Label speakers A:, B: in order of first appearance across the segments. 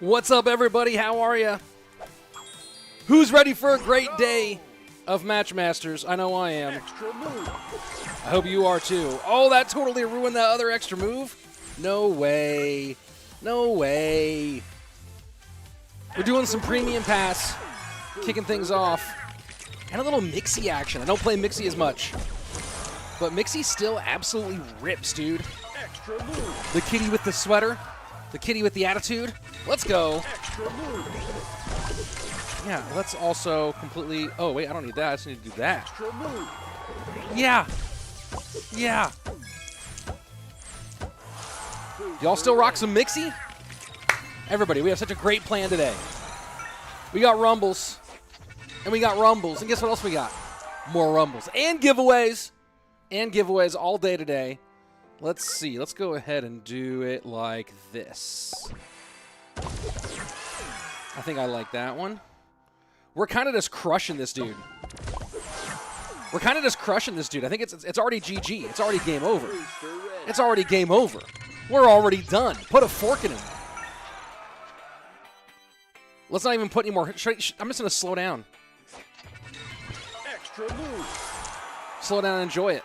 A: What's up, everybody? How are you? Who's ready for a great day of Matchmasters? I know I am. I hope you are too. Oh, that totally ruined that other extra move? No way. No way. We're doing some premium pass, kicking things off. And a little Mixie action. I don't play Mixie as much. But Mixie still absolutely rips, dude. The kitty with the sweater. The kitty with the attitude. Let's go. Yeah, let's also completely... Oh, wait, I don't need that. I just need to do that. Yeah. Yeah. Y'all still rock some Mixie? Everybody, we have such a great plan today. We got Rumbles. And we got Rumbles. And guess what else we got? More Rumbles. And giveaways. And giveaways all day today. Let's see. Let's go ahead and do it like this. I think I like that one. We're kind of just crushing this dude. I think it's already GG. It's already game over. It's already game over. We're already done. Put a fork in him. Let's not even put any more. I'm just going to slow down. Slow down and enjoy it.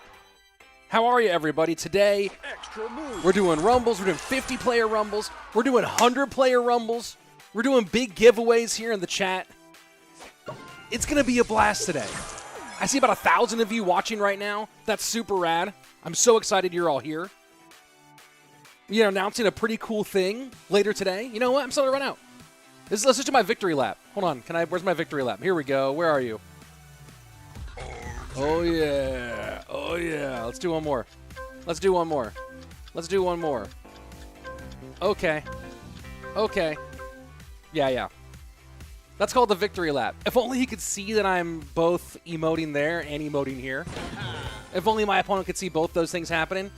A: How are you, everybody? Today, we're doing Rumbles. We're doing 50-player Rumbles. We're doing 100-player Rumbles. We're doing big giveaways here in the chat. It's going to be a blast today. I see about 1,000 of you watching right now. That's super rad. I'm so excited you're all here. You know, announcing a pretty cool thing later today. You know what? I'm starting to run out. Let's just do my victory lap. Hold on. Where's my victory lap? Here we go. Where are you? Oh, yeah. Oh, yeah. Let's do one more. Let's do one more. Let's do one more. Okay. Okay. Yeah. That's called the victory lap. If only he could see that I'm both emoting there and emoting here. If only my opponent could see both those things happening.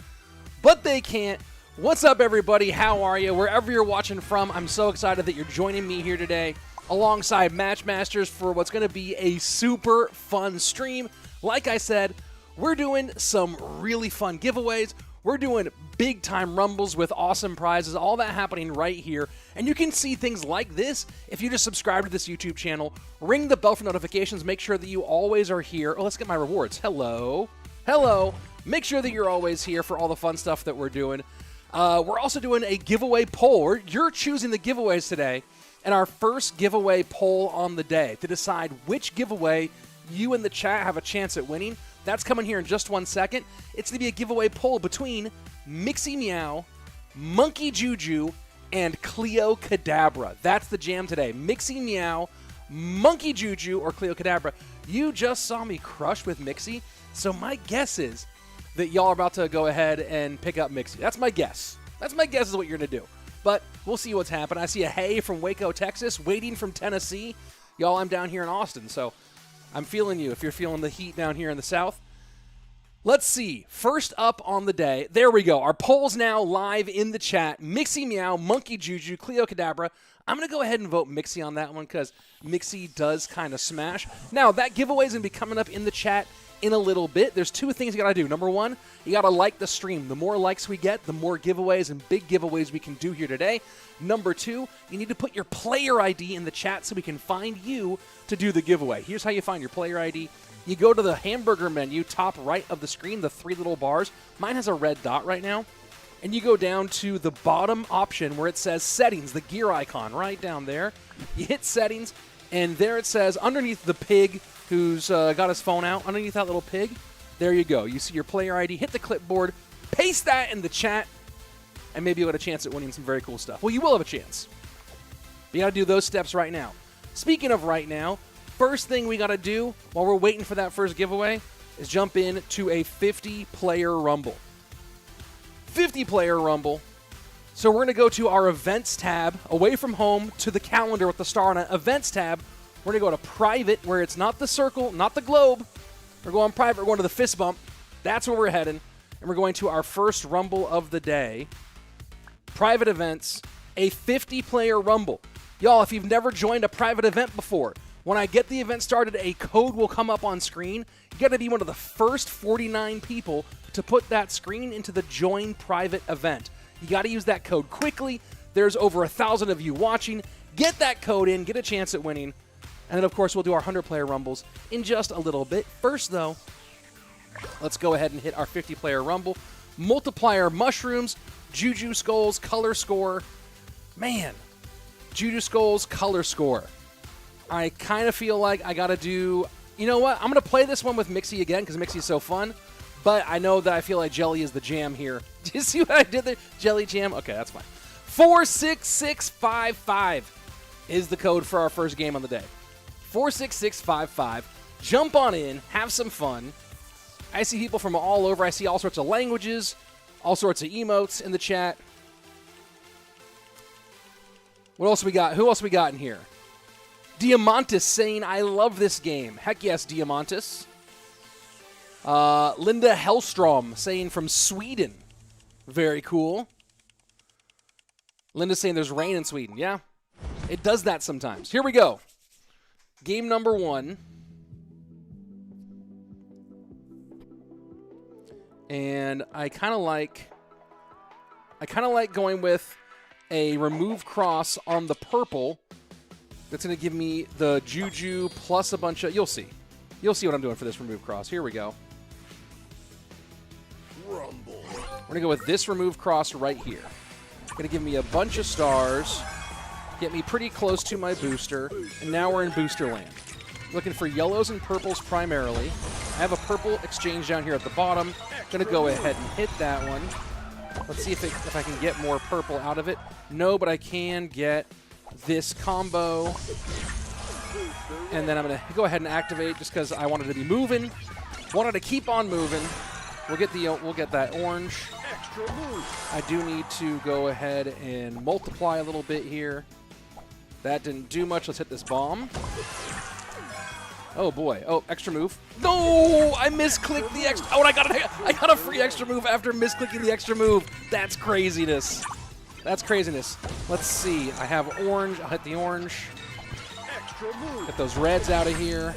A: But they can't. What's up, everybody? How are you? Wherever you're watching from, I'm so excited that you're joining me here today alongside Matchmasters for what's going to be a super fun stream. Like I said, we're doing some really fun giveaways. We're doing big-time Rumbles with awesome prizes, all that happening right here. And you can see things like this if you just subscribe to this YouTube channel, ring the bell for notifications, make sure that you always are here. Oh, let's get my rewards. Hello. Hello. Make sure that you're always here for all the fun stuff that we're doing. We're also doing a giveaway poll. You're choosing the giveaways today, and our first giveaway poll on the day to decide which giveaway you in the chat have a chance at winning. That's coming here in just 1 second. It's going to be a giveaway poll between Mixie Meow, Monkey Juju, and Cleo Kadabra. That's the jam today. Mixie Meow, Monkey Juju, or Cleo Kadabra. You just saw me crush with Mixie, so my guess is that y'all are about to go ahead and pick up Mixie. That's my guess. That's my guess is what you're going to do. But we'll see what's happening. I see a Hey from Waco, Texas, waiting from Tennessee. Y'all, I'm down here in Austin, so I'm feeling you if you're feeling the heat down here in the South. Let's see. First up on the day, there we go. Our poll's now live in the chat. Mixie Meow, Monkey Juju, Cleo Kadabra. I'm going to go ahead and vote Mixie on that one because Mixie does kind of smash. Now, that giveaway is going to be coming up in the chat in a little bit. There's two things you got to do. Number one, you got to like the stream. The more likes we get, the more giveaways and big giveaways we can do here today. Number two, you need to put your player ID in the chat so we can find you to do the giveaway. Here's how you find your player ID. You go to the hamburger menu, top right of the screen, the three little bars. Mine has a red dot right now. And you go down to the bottom option where it says settings, the gear icon right down there. You hit settings, and there it says underneath the pig who's got his phone out, underneath that little pig, there you go. You see your player ID, hit the clipboard, paste that in the chat, and maybe you'll have a chance at winning some very cool stuff. Well, you will have a chance. But you got to do those steps right now. Speaking of right now, first thing we got to do while we're waiting for that first giveaway is jump in to a 50-player Rumble. 50-player Rumble. So we're going to go to our Events tab, away from home to the calendar with the star on it. Events tab. We're going to go to Private, where it's not the circle, not the globe. We're going private. We're going to the fist bump. That's where we're heading. And we're going to our first Rumble of the day. Private Events, a 50-player Rumble. Y'all, if you've never joined a private event before, when I get the event started, a code will come up on screen. You got to be one of the first 49 people to put that screen into the Join Private event. You got to use that code quickly. There's over 1,000 of you watching. Get that code in, get a chance at winning. And then, of course, we'll do our 100-player Rumbles in just a little bit. First, though, let's go ahead and hit our 50-player Rumble. Multiplier mushrooms, Juju Skulls, color score. Man, Juju Skulls, color score. I kind of feel like I got to do... You know what? I'm going to play this one with Mixie again because Mixie's so fun. But I know that I feel like Jelly is the jam here. Do you see what I did there? Jelly jam? Okay, that's fine. 46655 is the code for our first game on the day. 46655. Jump on in. Have some fun. I see people from all over. I see all sorts of languages, all sorts of emotes in the chat. What else we got? Who else we got in here? Diamantis saying, I love this game. Heck yes, Diamantis. Linda Hellstrom saying from Sweden. Very cool. Linda saying there's rain in Sweden. Yeah, it does that sometimes. Here we go. Game number 1. And I kind of like going with a remove cross on the purple. That's going to give me the Juju plus a bunch of... You'll see. You'll see what I'm doing for this remove cross. Here we go. Rumble. We're going to go with this remove cross right here. Going to give me a bunch of stars, get me pretty close to my booster, and now we're in booster land. Looking for yellows and purples primarily. I have a purple exchange down here at the bottom. Going to go ahead and hit that one. Let's see if I can get more purple out of it. No, but I can get this combo. And then I'm going to go ahead and activate just because I wanted to be moving. Wanted to keep on moving. We'll get that orange. I do need to go ahead and multiply a little bit here. That didn't do much. Let's hit this bomb. Oh boy. Oh, extra move. No! I misclicked the extra. Oh, and I got a free extra move after misclicking the extra move. That's craziness. That's craziness. Let's see. I have orange. I'll hit the orange. Get those reds out of here.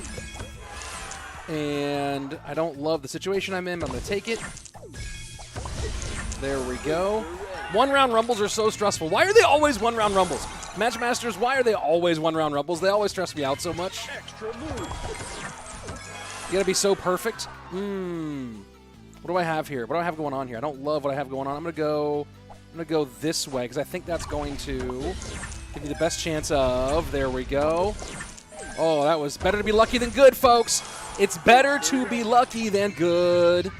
A: And I don't love the situation I'm in, but I'm going to take it. There we go. One-round rumbles are so stressful. Why are they always one-round rumbles? Matchmasters, why are they always one-round rumbles? They always stress me out so much. You gotta be so perfect. What do I have here? What do I have going on here? I don't love what I have going on. I'm gonna go this way because I think that's going to give me the best chance of. There we go. Oh, that was better to be lucky than good, folks. It's better to be lucky than good.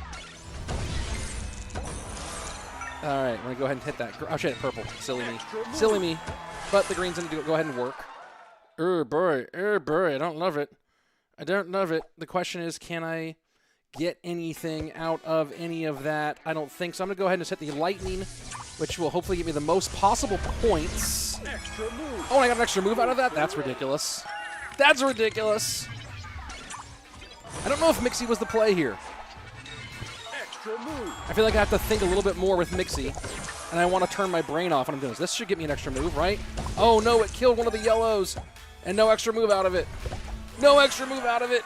A: All right, I'm going to go ahead and hit that. Oh, shit, purple. Silly me. Silly me. But the green's going to go ahead and work. Boy, I don't love it. I don't love it. The question is, can I get anything out of any of that? I don't think so. I'm going to go ahead and just hit the lightning, which will hopefully give me the most possible points. Oh, and I got an extra move out of that? That's ridiculous. That's ridiculous. I don't know if Mixie was the play here. I feel like I have to think a little bit more with Mixie, and I want to turn my brain off when I'm doing this. This should get me an extra move, right? Oh, no, it killed one of the yellows, and no extra move out of it. No extra move out of it.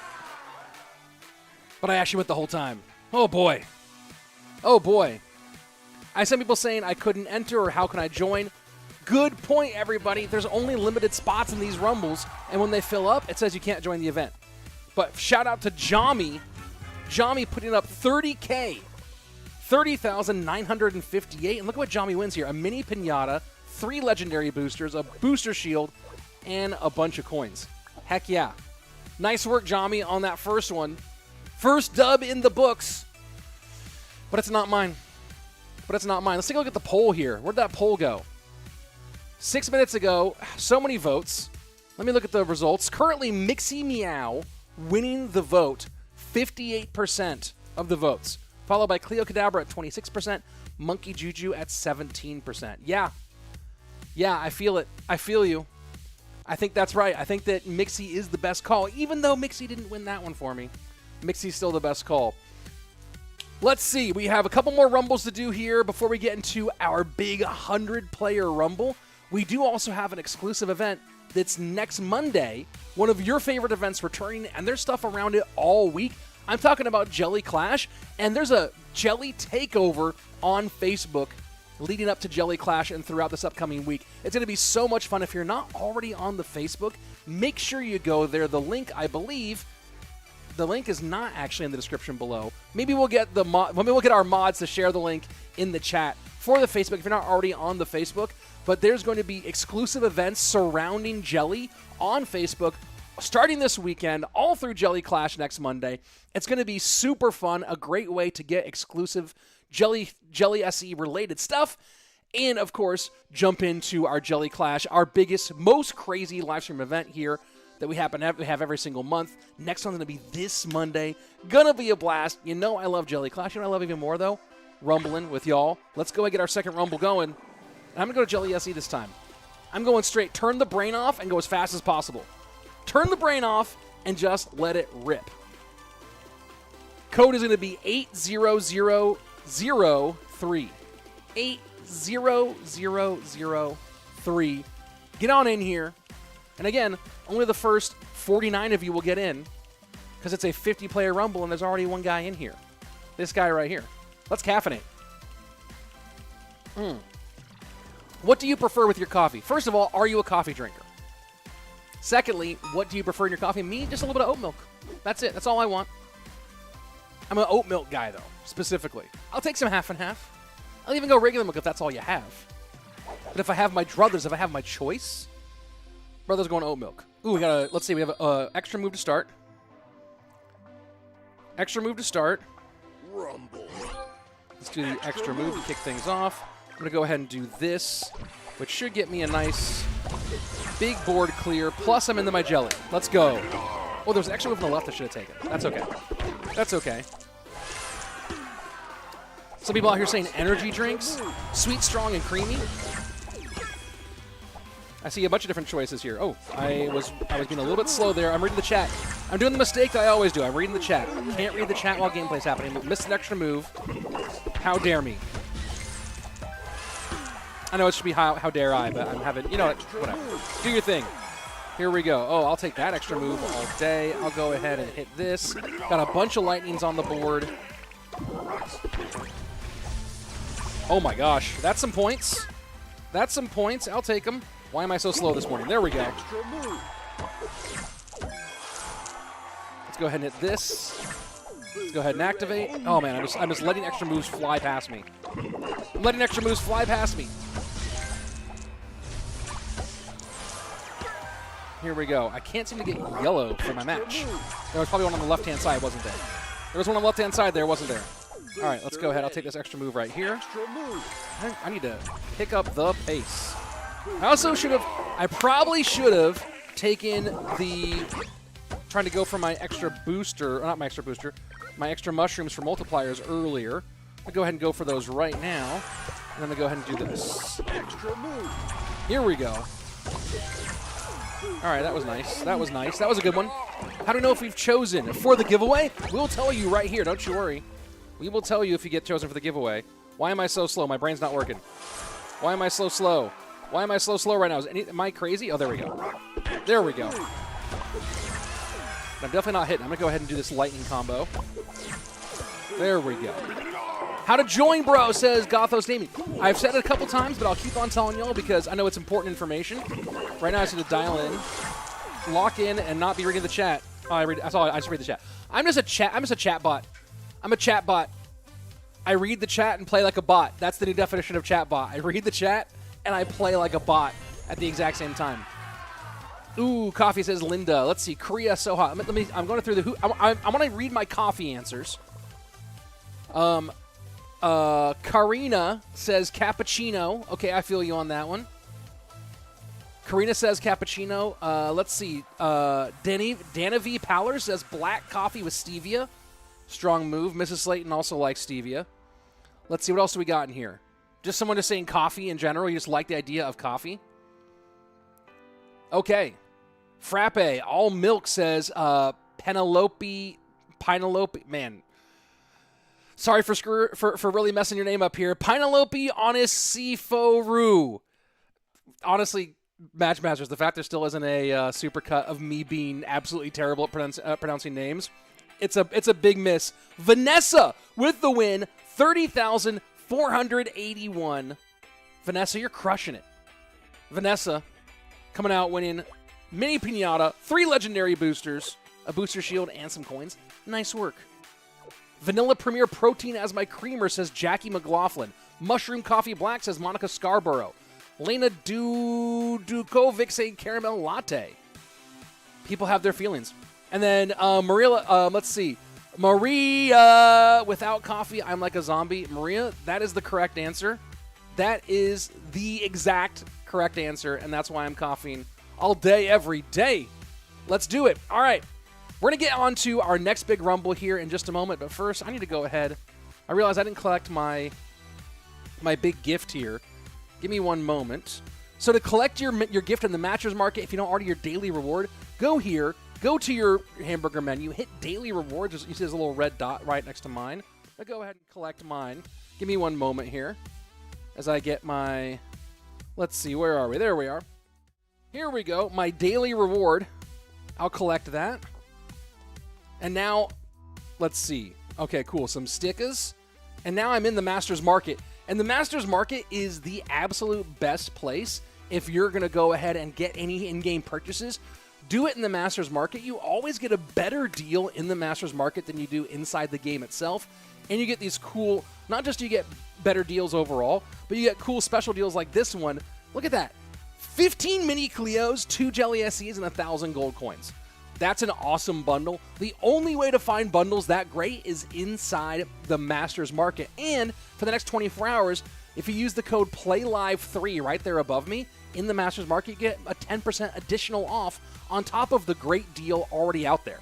A: But I actually went the whole time. Oh, boy. Oh, boy. I had some people saying I couldn't enter or how can I join. Good point, everybody. There's only limited spots in these Rumbles, and when they fill up, it says you can't join the event. But shout out to Jami. Jami putting up 30K. 30,958. And look at what Jami wins here. A mini pinata, 3 legendary boosters, a booster shield, and a bunch of coins. Heck yeah. Nice work, Jami, on that first one. First dub in the books. But it's not mine. Let's take a look at the poll here. Where'd that poll go? 6 minutes ago, so many votes. Let me look at the results. Currently, Mixie Meow winning the vote. 58% of the votes. Followed by Cleo Cadabra at 26%. Monkey Juju at 17%. Yeah, I feel it. I feel you. I think that's right. I think that Mixie is the best call. Even though Mixie didn't win that one for me, Mixie's still the best call. Let's see. We have a couple more Rumbles to do here before we get into our big 100-player Rumble. We do also have an exclusive event that's next Monday. One of your favorite events returning, and there's stuff around it all week. I'm talking about Jelly Clash, and there's a Jelly takeover on Facebook leading up to Jelly Clash and throughout this upcoming week. It's going to be so much fun. If you're not already on the Facebook, make sure you go there. The link, I believe, the link is not actually in the description below. Maybe we'll get our mods to share the link in the chat for the Facebook if you're not already on the Facebook. But there's going to be exclusive events surrounding Jelly on Facebook starting this weekend, all through Jelly Clash next Monday. It's going to be super fun, a great way to get exclusive Jelly SE related stuff, and of course, jump into our Jelly Clash, our biggest, most crazy live stream event here that we happen to have every single month. Next one's going to be this Monday. Gonna be a blast. You know I love Jelly Clash. You know I love even more, though? Rumbling with y'all. Let's go and get our second Rumble going. And I'm going to go to Jelly SE this time. I'm going straight. Turn the brain off and go as fast as possible. Turn the brain off and just let it rip. Code is going to be 80003. 80003. Get on in here. And again, only the first 49 of you will get in because it's a 50-player Rumble and there's already one guy in here. This guy right here. Let's caffeinate. What do you prefer with your coffee? First of all, are you a coffee drinker? Secondly, what do you prefer in your coffee? Me, just a little bit of oat milk. That's it. That's all I want. I'm an oat milk guy, though, specifically. I'll take some half and half. I'll even go regular milk if that's all you have. But if I have my druthers, if I have my choice, brother's going oat milk. Ooh, we got let's see, we have an extra move to start. Extra move to start. Rumble. Let's do the extra move to kick things off. I'm going to go ahead and do this, which should get me a nice big board clear, plus I'm into my jelly. Let's go. Oh, there's an extra move on the left I should have taken. That's okay. That's okay. Some people out here saying energy drinks, sweet, strong, and creamy. I see a bunch of different choices here. Oh, I was being a little bit slow there. I'm reading the chat. I'm doing the mistake that I always do. I'm reading the chat. Can't read the chat while gameplay's happening. Missed an extra move. How dare me? I know it should be how dare I, but I'm having, you know what, whatever. Do your thing. Here we go. Oh, I'll take that extra move all day. I'll go ahead and hit this. Got a bunch of lightnings on the board. Oh my gosh. That's some points. That's some points. I'll take them. Why am I so slow this morning? There we go. Let's go ahead and hit this. Let's go ahead and activate. Oh man, I'm just letting extra moves fly past me. I'm letting extra moves fly past me. Here we go. I can't seem to get yellow for my match. There was probably one on the left-hand side, wasn't there? There was one on the left-hand side there, wasn't there? All right, let's go ahead. I'll take this extra move right here. I need to pick up the pace. I probably should have taken trying to go for my extra booster, not my extra booster, my extra mushrooms for multipliers earlier. I'll go ahead and go for those right now. And then I'll go ahead and do this. Here we go. All right, that was nice. That was nice. That was a good one. How do we know if we've chosen for the giveaway? We'll tell you right here. Don't you worry. We will tell you if you get chosen for the giveaway. Why am I so slow? My brain's not working. Why am I so slow? Why am I so slow right now? Am I crazy? Oh, there we go. There we go. I'm definitely not hitting. I'm going to go ahead and do this lightning combo. There we go. How to join, bro, says Gothos Naming. I've said it a couple times, but I'll keep on telling y'all because I know it's important information. Right now, I just need to dial in, lock in, and not be reading the chat. Oh, I just read the chat. I'm just a chat bot. I'm a chat bot. I read the chat and play like a bot. That's the new definition of chat bot. I read the chat and I play like a bot at the exact same time. Ooh, coffee says Linda. Let's see. Korea so hot. I'm going through the I want to read my coffee answers. Karina says cappuccino. Okay, I feel you on that one. Karina says cappuccino. Let's see. Dana V. Powler says black coffee with stevia. Strong move. Mrs. Slaton also likes stevia. Let's see. What else do we got in here? Just someone just saying coffee in general. You just like the idea of coffee. Okay. Frappe. All milk says Penelope. Man. Sorry for really messing your name up here. Penelope Onisiforu. Honestly, Match Masters, the fact there still isn't a supercut of me being absolutely terrible at pronouncing names, it's a big miss. Vanessa with the win, 30,481. Vanessa, you're crushing it. Vanessa coming out winning Mini Pinata, 3 legendary boosters, a booster shield, and some coins. Nice work. Vanilla Premier Protein as my creamer, says Jackie McLaughlin. Mushroom Coffee Black, says Monica Scarborough. Lena Dukovic saying Caramel Latte. People have their feelings. And then let's see. Maria, without coffee, I'm like a zombie. Maria, that is the correct answer. That is the exact correct answer, and that's why I'm coughing all day, every day. Let's do it. All right. We're going to get on to our next big rumble here in just a moment, but first I need to go ahead. I realize I didn't collect my big gift here. Give me one moment. So to collect your gift in the Masters Market, if you don't already your daily reward, go here, go to your hamburger menu, hit daily rewards. You see there's a little red dot right next to mine. I'll go ahead and collect mine. Give me one moment here as I get my, let's see, where are we? There we are. Here we go, my daily reward. I'll collect that. And now, let's see. Okay, cool, some stickers. And now I'm in the Masters Market. And the Masters Market is the absolute best place if you're going to go ahead and get any in-game purchases. Do it in the Masters Market. You always get a better deal in the Masters Market than you do inside the game itself. And you get these cool, not just you get better deals overall, but you get cool special deals like this one. Look at that. 15 mini Cleos, 2 Jelly SEs, and 1,000 gold coins. That's an awesome bundle. The only way to find bundles that great is inside the Masters Market. And for the next 24 hours, if you use the code PLAYLIVE3 right there above me, in the Masters Market, you get a 10% additional off on top of the great deal already out there.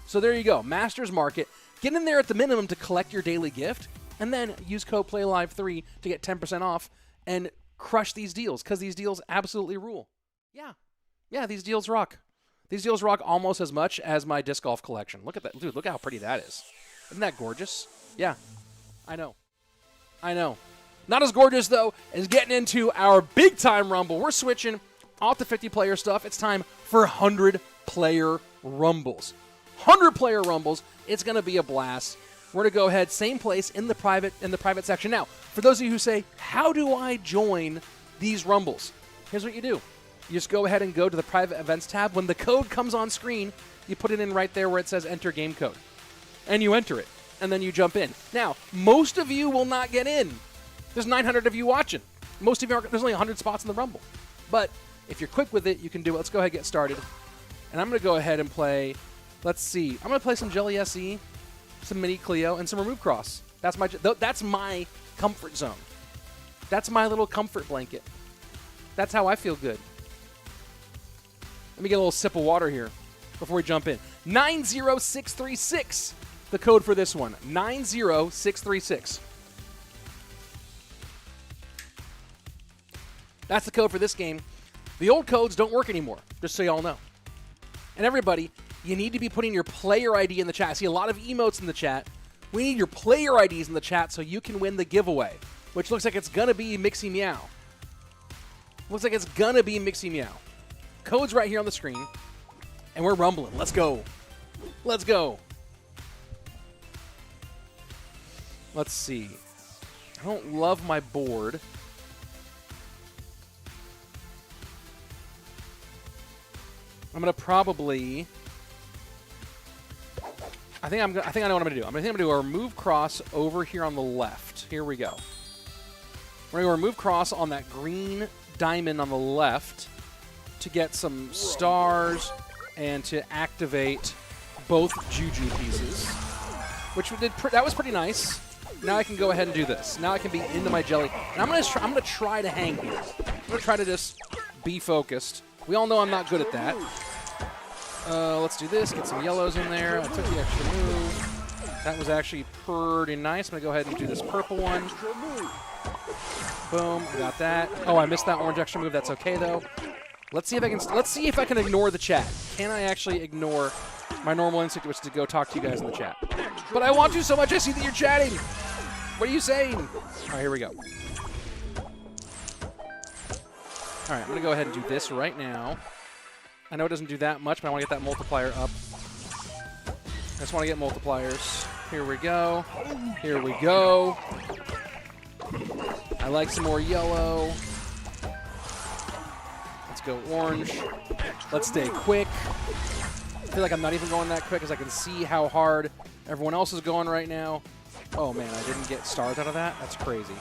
A: So there you go, Masters Market. Get in there at the minimum to collect your daily gift, and then use code PLAYLIVE3 to get 10% off and crush these deals, because these deals absolutely rule. Yeah, these deals rock. These deals rock almost as much as my disc golf collection. Look at that. Dude, look how pretty that is. Isn't that gorgeous? Yeah, I know. Not as gorgeous, though, as getting into our big-time rumble. We're switching off the 50-player stuff. It's time for 100-player rumbles. 100-player rumbles. It's going to be a blast. We're going to go ahead, same place in the private section. Now, for those of you who say, how do I join these rumbles? Here's what you do. You just go ahead and go to the private events tab. When the code comes on screen, you put it in right there where it says enter game code. And you enter it. And then you jump in. Now, most of you will not get in. There's 900 of you watching. Most of you aren't. There's only 100 spots in the rumble. But if you're quick with it, you can do it. Let's go ahead and get started. And I'm going to go ahead and play, let's see. I'm going to play some Jelly SE, some Mini Cleo, and some Remove Cross. That's my comfort zone. That's my little comfort blanket. That's how I feel good. Let me get a little sip of water here before we jump in. 90636, the code for this one. 90636. That's the code for this game. The old codes don't work anymore, just so y'all know. And everybody, you need to be putting your player ID in the chat. I see a lot of emotes in the chat. We need your player IDs in the chat so you can win the giveaway, which looks like it's going to be Mixie Meow. Looks like it's going to be Mixie Meow. Code's right here on the screen, and we're rumbling. Let's go. Let's go. Let's see. I don't love my board. I'm gonna probably. I think I know what I'm gonna do. I'm gonna do a remove cross over here on the left. Here we go. We're gonna remove cross on that green diamond on the left to get some stars and to activate both Juju pieces, which we did. That was pretty nice. Now I can go ahead and do this. Now I can be into my jelly, and I'm gonna try to hang here. I'm gonna try to just be focused. We all know I'm not good at that. Let's do this. Get some yellows in there. I took the extra move. That was actually pretty nice. I'm gonna go ahead and do this purple one. Boom. Got that. Oh, I missed that orange extra move. That's okay though. Let's see if I can ignore the chat. Can I actually ignore my normal instinct, which is to go talk to you guys in the chat? But I want to so much. I see that you're chatting. What are you saying? All right, here we go. All right, I'm going to go ahead and do this right now. I know it doesn't do that much, but I want to get that multiplier up. I just want to get multipliers. Here we go. Here we go. I like some more yellow. Let's go orange. Let's stay quick. I feel like I'm not even going that quick because I can see how hard everyone else is going right now. Oh, man, I didn't get stars out of that? That's crazy.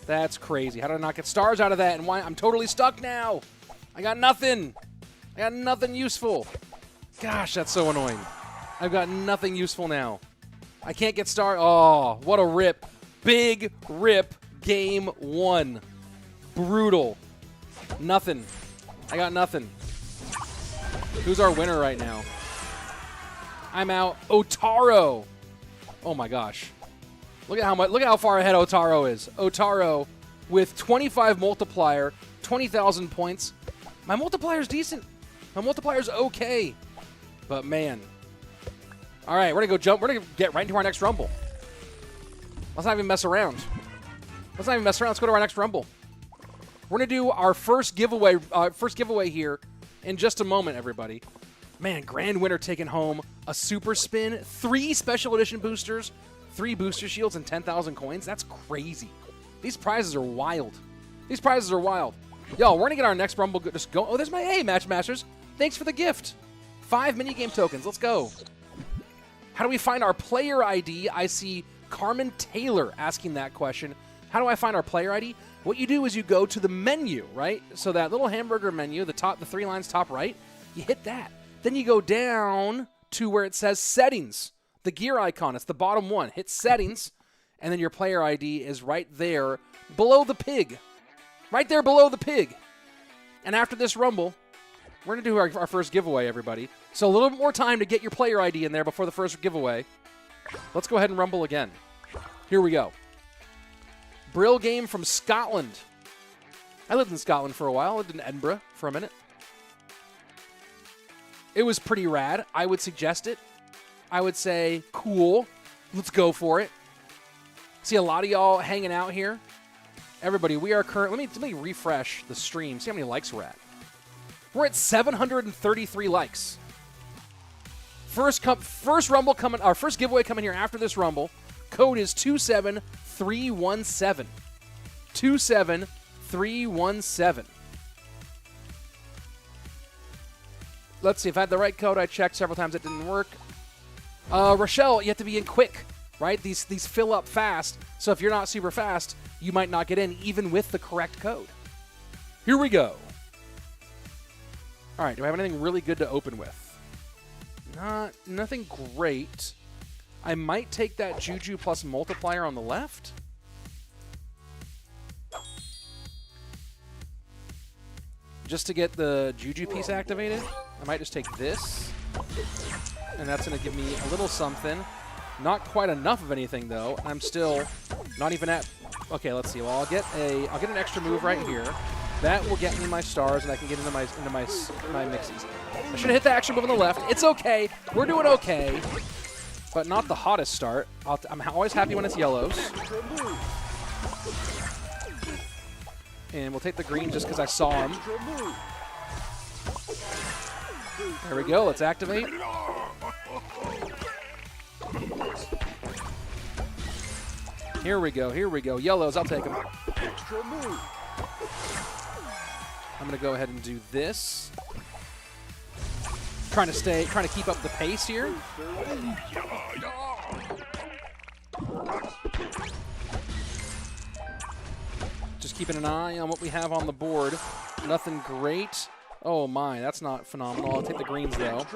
A: That's crazy. How did I not get stars out of that? And why? I'm totally stuck now. I got nothing. I got nothing useful. Gosh, that's so annoying. I've got nothing useful now. I can't get stars. Oh, what a rip. Big rip. Game 1. Brutal. Nothing. I got nothing. Who's our winner right now? I'm out. Otaro. Oh my gosh. Look at how far ahead Otaro is. Otaro with 25 multiplier, 20,000 points. My multiplier's decent. My multiplier's okay. But man. All right, we're gonna go jump. We're gonna get right into our next rumble. Let's not even mess around. Let's not even mess around. Let's go to our next rumble. We're gonna do our first giveaway here in just a moment, everybody. Man, grand winner taking home a super spin, 3 special edition boosters, 3 booster shields, and 10,000 coins. That's crazy. These prizes are wild. These prizes are wild. Yo, we're gonna get our next rumble. Just go. Oh, there's my Match Masters. Thanks for the gift. 5 minigame tokens. Let's go. How do we find our player ID? I see Carmen Taylor asking that question. How do I find our player ID? What you do is you go to the menu, right? So that little hamburger menu, the 3 lines top right, you hit that. Then you go down to where it says settings. The gear icon, it's the bottom one. Hit settings, and then your player ID is right there below the pig. Right there below the pig. And after this rumble, we're going to do our first giveaway, everybody. So a little bit more time to get your player ID in there before the first giveaway. Let's go ahead and rumble again. Here we go. Brill game from Scotland. I lived in Scotland for a while. I lived in Edinburgh for a minute. It was pretty rad. I would suggest it. I would say, cool. Let's go for it. See a lot of y'all hanging out here. Everybody, we are currently... Let me refresh the stream. See how many likes we're at. We're at 733 likes. First rumble coming... Our first giveaway coming here after this rumble. Code is 27317. 27317. Let's see if I had the right code. I checked several times. It didn't work. Rochelle, you have to be in quick, right? These fill up fast. So if you're not super fast, you might not get in even with the correct code. Here we go. All right. Do I have anything really good to open with? Nothing great. I might take that Juju plus multiplier on the left. Just to get the Juju piece activated, I might just take this. And that's going to give me a little something. Not quite enough of anything, though. I'm still not even at... Okay, let's see. Well, I'll get an extra move right here. That will get me my stars, and I can get into my mixes. I should have hit the extra move on the left. It's okay. We're doing okay. But not the hottest start. I'm always happy when it's yellows. And we'll take the green just because I saw him. There we go. Let's activate. Here we go. Here we go. Yellows. I'll take them. I'm going to go ahead and do this. Trying to keep up the pace here. Just keeping an eye on what we have on the board. Nothing great. Oh my, that's not phenomenal. I'll take the greens though.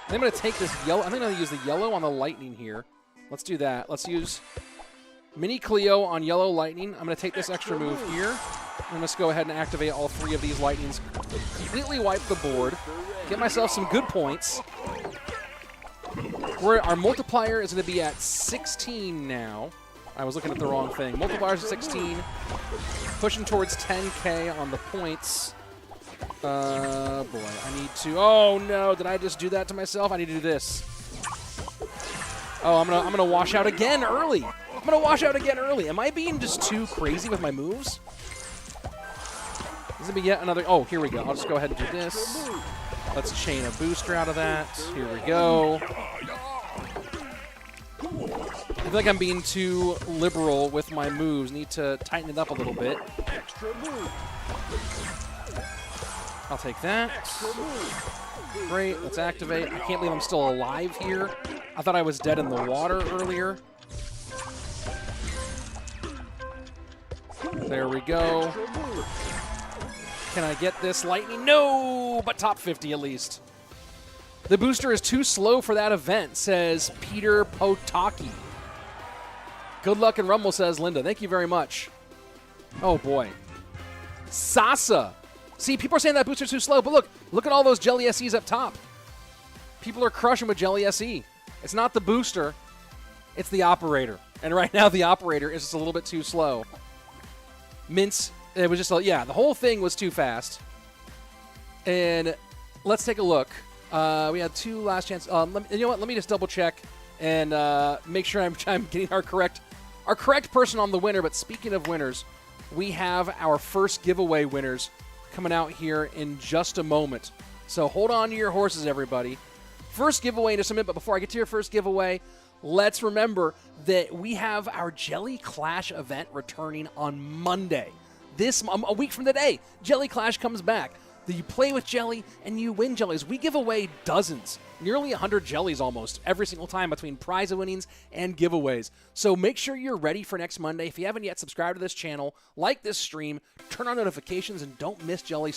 A: I'm going to take this yellow. I think I'm going to use the yellow on the lightning here. Let's do that. Let's use Mini Cleo on yellow lightning. I'm going to take this extra move here. I'm going to go ahead and activate all 3 of these lightnings. Completely wipe the board. Get myself some good points. Our multiplier is going to be at 16 now. I was looking at the wrong thing. Multiplier's at 16. Pushing towards 10K on the points. Boy, I need to... Oh, no. Did I just do that to myself? I need to do this. Oh, I'm gonna wash out again early. I'm going to wash out again early. Am I being just too crazy with my moves? This is going to be yet another... Oh, here we go. I'll just go ahead and do this. Let's chain a booster out of that. Here we go. feel like I'm being too liberal with my moves. Need to tighten it up a little bit. I'll take that. Great, let's activate. I can't believe I'm still alive here. I thought I was dead in the water earlier. There we go. Can I get this lightning? No, but top 50 at least. The booster is too slow for that event, says Peter Potaki. Good luck in Rumble, says Linda. Thank you very much. Oh, boy. Sasa. See, people are saying that booster's too slow, but look at all those Jelly SEs up top. People are crushing with Jelly SE. It's not the booster, it's the operator. And right now, the operator is just a little bit too slow. Mince, it was just, yeah, the whole thing was too fast. And let's take a look. We had 2 last chances. You know what? Let me just double check and make sure I'm getting our correct person on the winner. But speaking of winners, we have our first giveaway winners coming out here in just a moment. So hold on to your horses, everybody. First giveaway in just a minute, but before I get to your first giveaway, let's remember that we have our Jelly Clash event returning on Monday. A week from today, Jelly Clash comes back. You play with Jelly and you win jellies. We give away dozens, nearly 100 jellies almost, every single time between prize winnings and giveaways. So make sure you're ready for next Monday. If you haven't yet, subscribe to this channel, like this stream, turn on notifications, and don't miss Jelly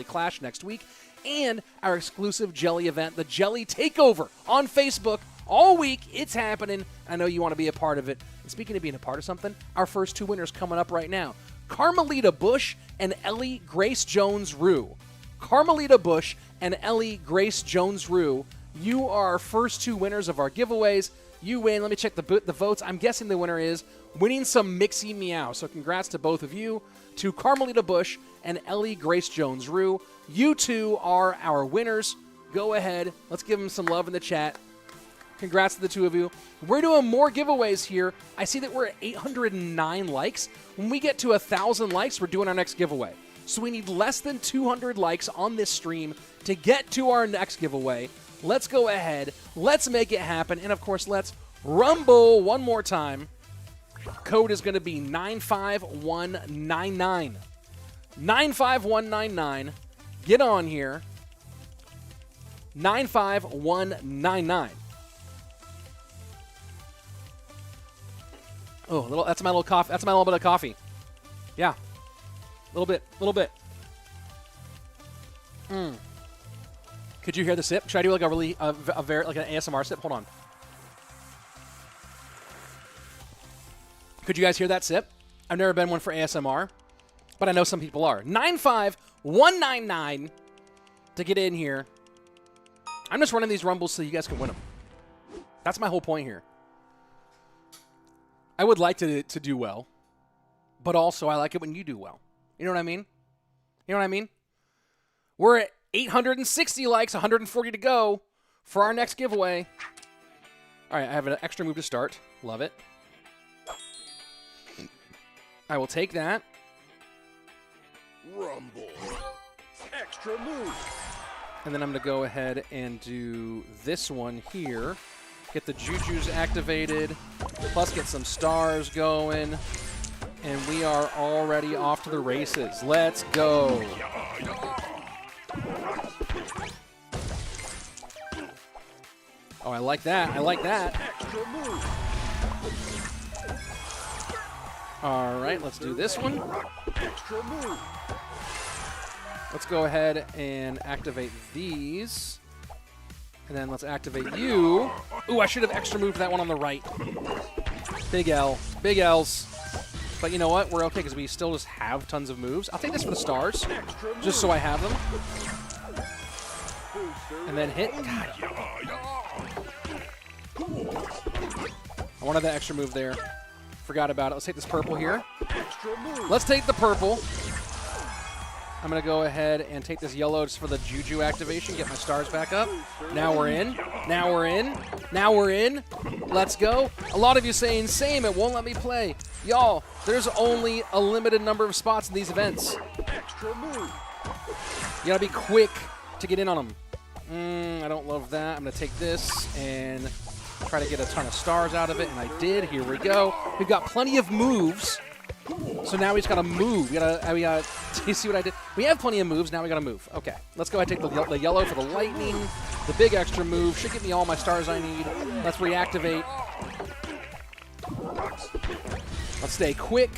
A: Clash next week. And our exclusive Jelly event, the Jelly Takeover, on Facebook. All week, it's happening. I know you want to be a part of it. And speaking of being a part of something, our first 2 winners coming up right now. Carmelita Bush and Ellie Grace Jones-Rue. Carmelita Bush and Ellie Grace Jones-Rue, you are our first 2 winners of our giveaways. You win. Let me check the votes. I'm guessing the winner is winning some Mixie Meow. So congrats to both of you, to Carmelita Bush and Ellie Grace Jones-Rue. You 2 are our winners. Go ahead. Let's give them some love in the chat. Congrats to the 2 of you. We're doing more giveaways here. I see that we're at 809 likes. When we get to 1,000 likes, we're doing our next giveaway. So we need less than 200 likes on this stream to get to our next giveaway. Let's go ahead. Let's make it happen. And, of course, let's rumble one more time. Code is going to be 95199. 95199. Get on here. 95199. Oh, that's my little coffee. That's my little bit of coffee. Yeah, little bit. Could you hear the sip? Should I do like like an ASMR sip? Hold on. Could you guys hear that sip? I've never been one for ASMR, but I know some people are. 95199 to get in here. I'm just running these rumbles so you guys can win them. That's my whole point here. I would like to do well, but also I like it when you do well. You know what I mean? We're at 860 likes, 140 to go for our next giveaway. All right, I have an extra move to start. Love it. I will take that.
B: Rumble. Extra move.
A: And then I'm going to go ahead and do this one here. Get the Jujus activated, plus get some stars going, and we are already off to the races. Let's go. Oh, I like that. All right, let's do this one. Let's go ahead and activate these. And then let's activate you. Ooh, I should have extra moved that one on the right. Big L. Big L's. But you know what? We're okay because we still just have tons of moves. I'll take this for the stars, just so I have them. And then hit. God. I wanted that extra move there. Forgot about it. Let's take this purple here. Let's take the purple. I'm going to go ahead and take this yellow just for the Juju activation, get my stars back up. Now we're in. Let's go. A lot of you saying, same, it won't let me play. Y'all, there's only a limited number of spots in these events. You got to be quick to get in on them. I don't love that. I'm going to take this and Try to get a ton of stars out of it, and I did. Here we go. We've got plenty of moves. So now we just got to move. We gotta, you see what I did? We have plenty of moves. Now we got to move. Okay. Let's go ahead and take the yellow for the lightning. The big extra move. Should give me all my stars I need. Let's reactivate. Let's stay quick.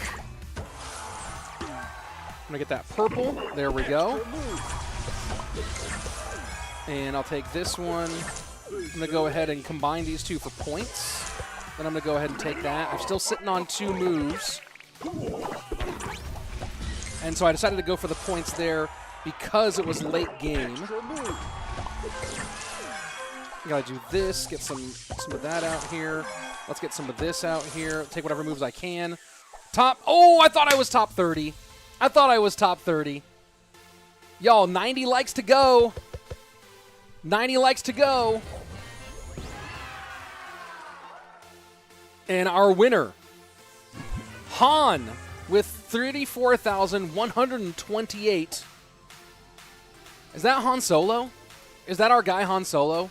A: I'm going to get that purple. There we go. And I'll take this one. I'm going to go ahead and combine these two for points. Then I'm going to go ahead and take that. I'm still sitting on 2 moves. And so I decided to go for the points there because it was late game. I gotta do this, get some of that out here. Let's get some of this out here. Take whatever moves I can. Oh, I thought I was top 30. I thought I was top 30. Y'all, 90 likes to go. 90 likes to go. And our winner, Han, with 34,128. Is that Han Solo? Is that our guy Han Solo?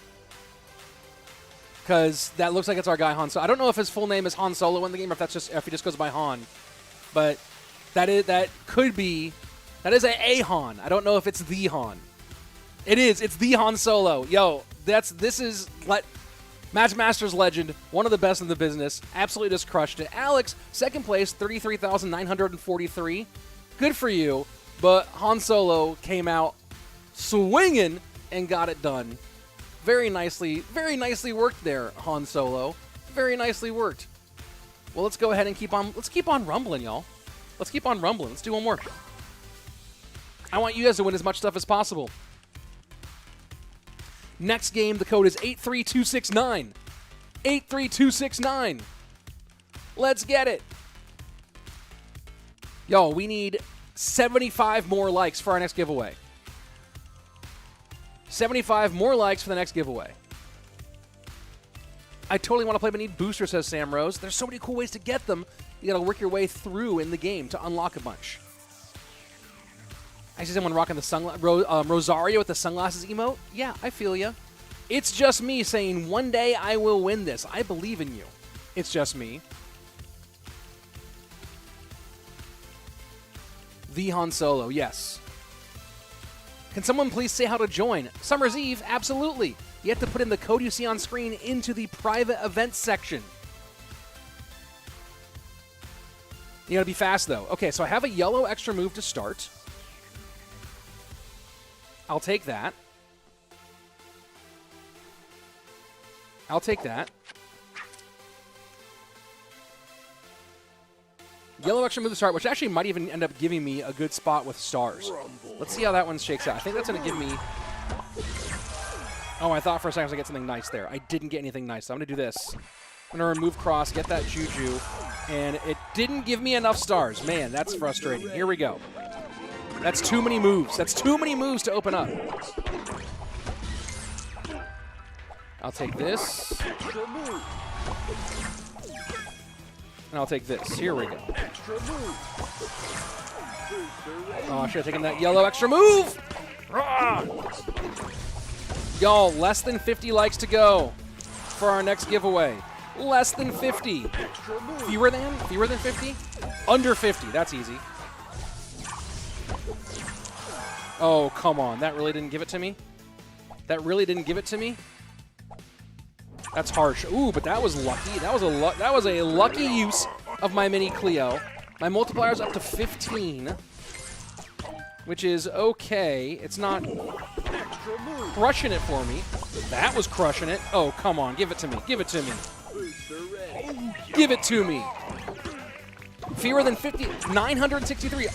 A: Because that looks like it's our guy Han Solo. I don't know if his full name is Han Solo in the game, or if he just goes by Han. But that could be. That is a Han. I don't know if it's the Han. It is. It's the Han Solo. Yo, this is Match Masters legend, one of the best in the business. Absolutely just crushed it. Alex, second place, 33,943. Good for you. But Han Solo came out swinging and got it done. Very nicely worked there, Han Solo. Very nicely worked. Well, let's go ahead and keep on rumbling, y'all. Let's keep on rumbling. Let's do one more. I want you guys to win as much stuff as possible. Next game, the code is 83269. 83269. Let's get it. Yo, we need 75 more likes for our next giveaway. 75 more likes for the next giveaway. I totally want to play, but need boosters, says Sam Rose. There's so many cool ways to get them. You got to work your way through in the game to unlock a bunch. I see someone rocking the Rosario with the sunglasses emote. Yeah, I feel ya. It's just me saying, one day I will win this. I believe in you. It's just me. The Han Solo, yes. Can someone please say how to join? Summer's Eve, absolutely. You have to put in the code you see on screen into the private events section. You gotta be fast, though. Okay, so I have a yellow extra move to start. I'll take that. I'll take that. Yellow extra move to start, which actually might even end up giving me a good spot with stars. Let's see how that one shakes out. I think that's going to give me... Oh, I thought for a second I was going to get something nice there. I didn't get anything nice, so I'm going to do this. I'm going to remove cross, get that Juju, and it didn't give me enough stars. Man, that's frustrating. Here we go. That's too many moves. That's too many moves to open up. I'll take this. And I'll take this. Here we go. Oh, I should have taken that yellow extra move. Y'all, less than 50 likes to go for our next giveaway. Less than 50. Fewer than? Fewer than 50? Under 50. That's easy. Oh, come on. That really didn't give it to me? That really didn't give it to me? That's harsh. Ooh, but that was lucky. That was a lucky use of my mini Cleo. My multiplier's up to 15, which is okay. It's not crushing it for me. That was crushing it. Oh, come on. Give it to me. Give it to me. Give it to me. Fewer than 50. 963.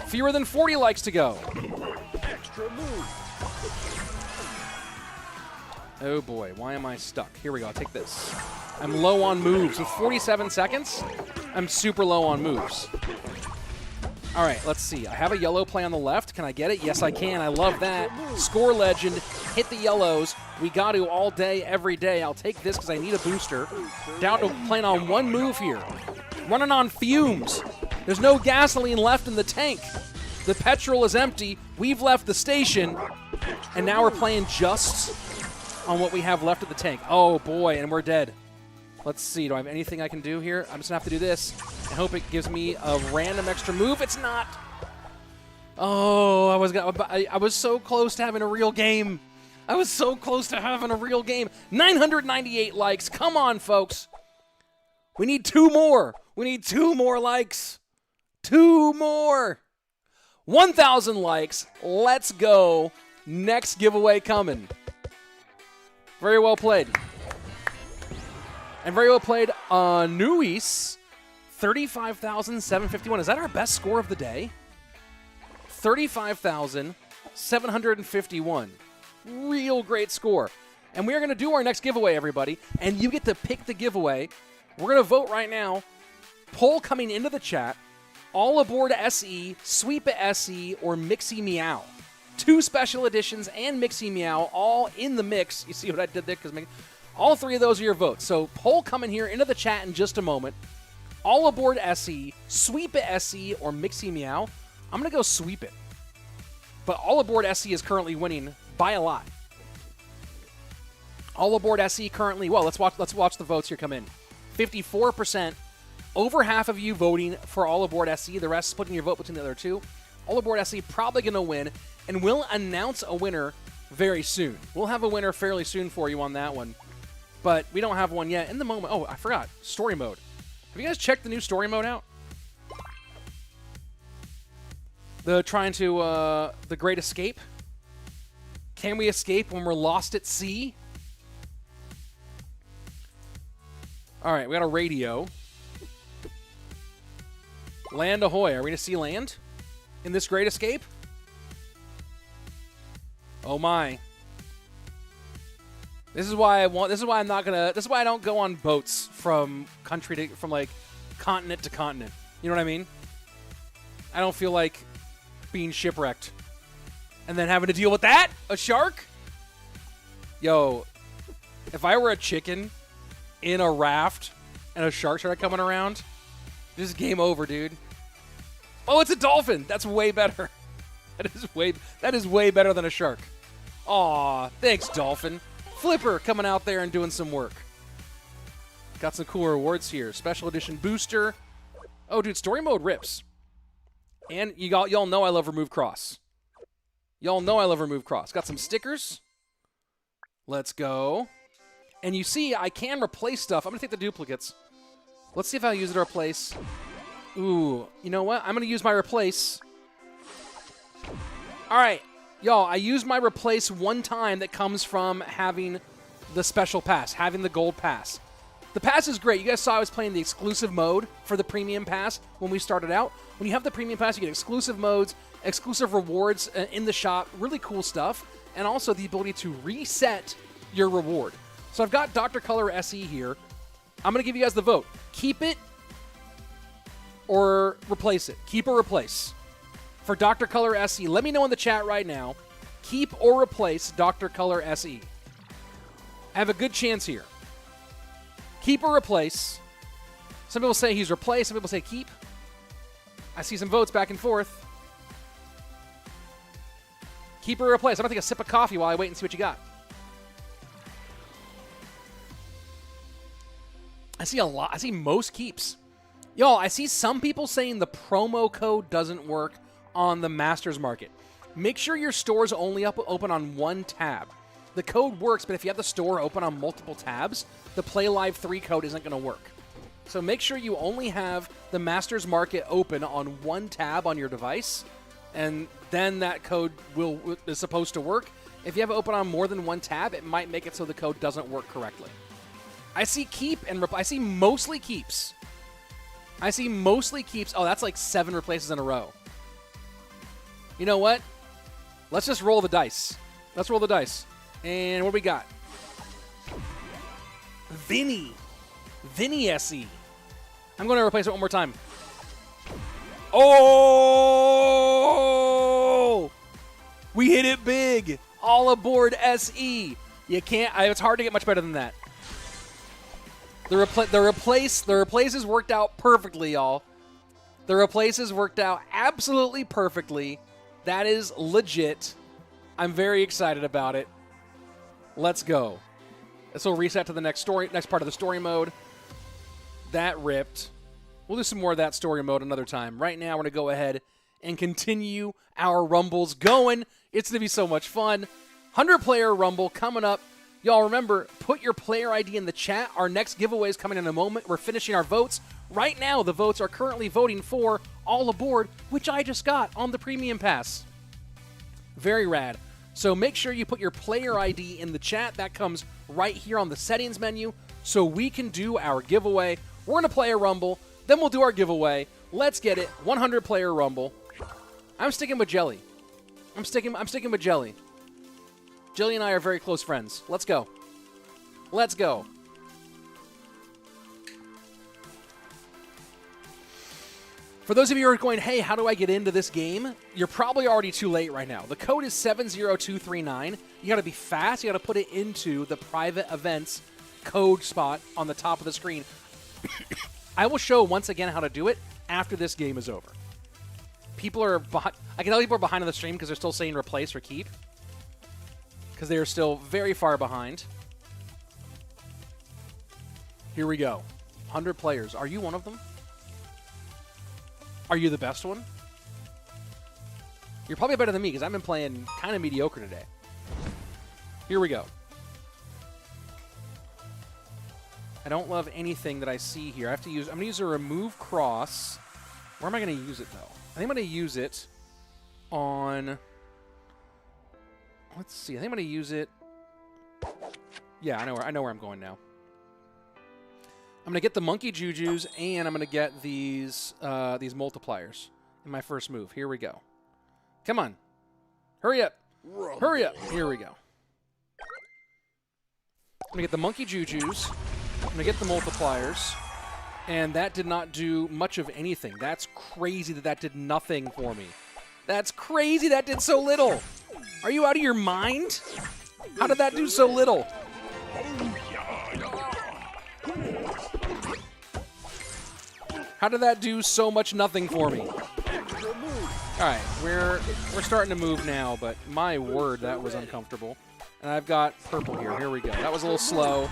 A: Fewer than 40 likes to go. Oh boy, why am I stuck? Here we go, I'll take this. I'm low on moves. With 47 seconds, I'm super low on moves. All right, let's see. I have a yellow play on the left. Can I get it? Yes, I can. I love that. Score legend. Hit the yellows. We got to all day, every day. I'll take this because I need a booster. Down to playing on one move here. Running on fumes. There's no gasoline left in the tank. The petrol is empty. We've left the station. And now we're playing just on what we have left of the tank. Oh, boy, and we're dead. Let's see. Do I have anything I can do here? I'm just going to have to do this. I hope it gives me a random extra move. It's not. Oh, I was so close to having a real game. I was so close to having a real game. 998 likes. Come on, folks. We need 2 more. We need 2 more likes. 2 more. 1,000 likes. Let's go. Next giveaway coming. Very well played. And very well played, Nuis. 35,751. Is that our best score of the day? 35,751. Real great score. And we are going to do our next giveaway, everybody. And you get to pick the giveaway. We're going to vote right now. Poll coming into the chat. All Aboard SE, Sweep It SE, or Mixie Meow. 2 special editions and Mixie Meow all in the mix. You see what I did there? Because all 3 of those are your votes. So poll coming here into the chat in just a moment. All Aboard SE, Sweep It SE, or Mixie Meow. I'm going to go Sweep It. But All Aboard SE is currently winning by a lot. All Aboard SE currently, well, let's watch the votes here come in. 54%, over half of you voting for All Aboard SE. The rest splitting your vote between the other 2. All Aboard SE probably going to win, and we'll announce a winner very soon. We'll have a winner fairly soon for you on that one, but we don't have one yet. In the moment, oh, I forgot, story mode. Have you guys checked the new story mode out? The Great Escape. Can we escape when we're lost at sea? All right, we got a radio. Land ahoy. Are we going to see land in this Great Escape? Oh my. This is why I don't go on boats from like continent to continent. You know what I mean? I don't feel like being shipwrecked and then having to deal with that? A shark? Yo, if I were a chicken in a raft and a shark started coming around, this is game over, dude. Oh, it's a dolphin. That's way better. That is way better than a shark. Aw, thanks, dolphin. Flipper coming out there and doing some work. Got some cool rewards here. Special edition booster. Oh, dude, story mode rips. And y'all know I love remove cross. Y'all know I love remove cross. Got some stickers. Let's go. And you see, I can replace stuff. I'm going to take the duplicates. Let's see if I'll use it to replace. Ooh, you know what? I'm going to use my replace. All right. Y'all, I used my replace one time that comes from having the special pass, having the gold pass. The pass is great. You guys saw I was playing the exclusive mode for the premium pass when we started out. When you have the premium pass, you get exclusive modes, exclusive rewards in the shop, really cool stuff, and also the ability to reset your reward. So I've got Dr. Color SE here. I'm going to give you guys the vote. Keep it or replace it. Keep or replace. For Dr. Color SE, let me know in the chat right now. Keep or replace Dr. Color SE. I have a good chance here. Keep or replace. Some people say he's replaced. Some people say keep. I see some votes back and forth. Keep or replace. I'm going to take a sip of coffee while I wait and see what you got. I see a lot. I see most keeps. Y'all, I see some people saying the promo code doesn't work on the Masters Market. Make sure your store is only open on one tab. The code works, but if you have the store open on multiple tabs, the Play Live 3 code isn't going to work. So make sure you only have the Masters Market open on one tab on your device, and then that code is supposed to work. If you have it open on more than one tab, it might make it so the code doesn't work correctly. I see keep and I see mostly keeps. I see mostly keeps. Oh, that's like 7 replaces in a row. You know what? Let's just roll the dice. Let's roll the dice. And what do we got? Vinny SE. I'm going to replace it one more time. Oh! We hit it big. All Aboard SE. You can't. It's hard to get much better than that. The replaces worked out perfectly, y'all. The replaces worked out absolutely perfectly. That is legit. I'm very excited about it. Let's go. This will reset to the next part of the story mode. That ripped. We'll do some more of that story mode another time. Right now, we're going to go ahead and continue our Rumbles going. It's going to be so much fun. 100-player Rumble coming up. Y'all remember, put your player ID in the chat. Our next giveaway is coming in a moment. We're finishing our votes. Right now, the votes are currently voting for All Aboard, which I just got on the Premium Pass. Very rad. So make sure you put your player ID in the chat. That comes right here on the settings menu so we can do our giveaway. We're going to play a Rumble, then we'll do our giveaway. Let's get it. 100-player Rumble. I'm sticking with Jelly. I'm sticking with Jelly. Jelly and I are very close friends. Let's go. Let's go. For those of you who are going, hey, how do I get into this game? You're probably already too late right now. The code is 70239. You got to be fast. You got to put it into the private events code spot on the top of the screen. I will show once again how to do it after this game is over. People are behind. I can tell people are behind on the stream because they're still saying replace or keep. Because they are still very far behind. Here we go. 100 players. Are you one of them? Are you the best one? You're probably better than me because I've been playing kind of mediocre today. Here we go. I don't love anything that I see here. I'm going to use a remove cross. Where am I going to use it, though? I think I'm going to use it on... Let's see. I think I'm going to use it... Yeah, I know where I'm going now. I'm going to get the monkey jujus, and I'm going to get these multipliers in my first move. Here we go. Come on. Hurry up. Hurry up. Here we go. I'm going to get the monkey jujus. I'm going to get the multipliers. And that did not do much of anything. That's crazy that did nothing for me. That's crazy that did so little. Are you out of your mind? How did that do so little? How did that do so much nothing for me? All right, we're starting to move now, but my word, that was uncomfortable. And I've got purple here. Here we go. That was a little slow. A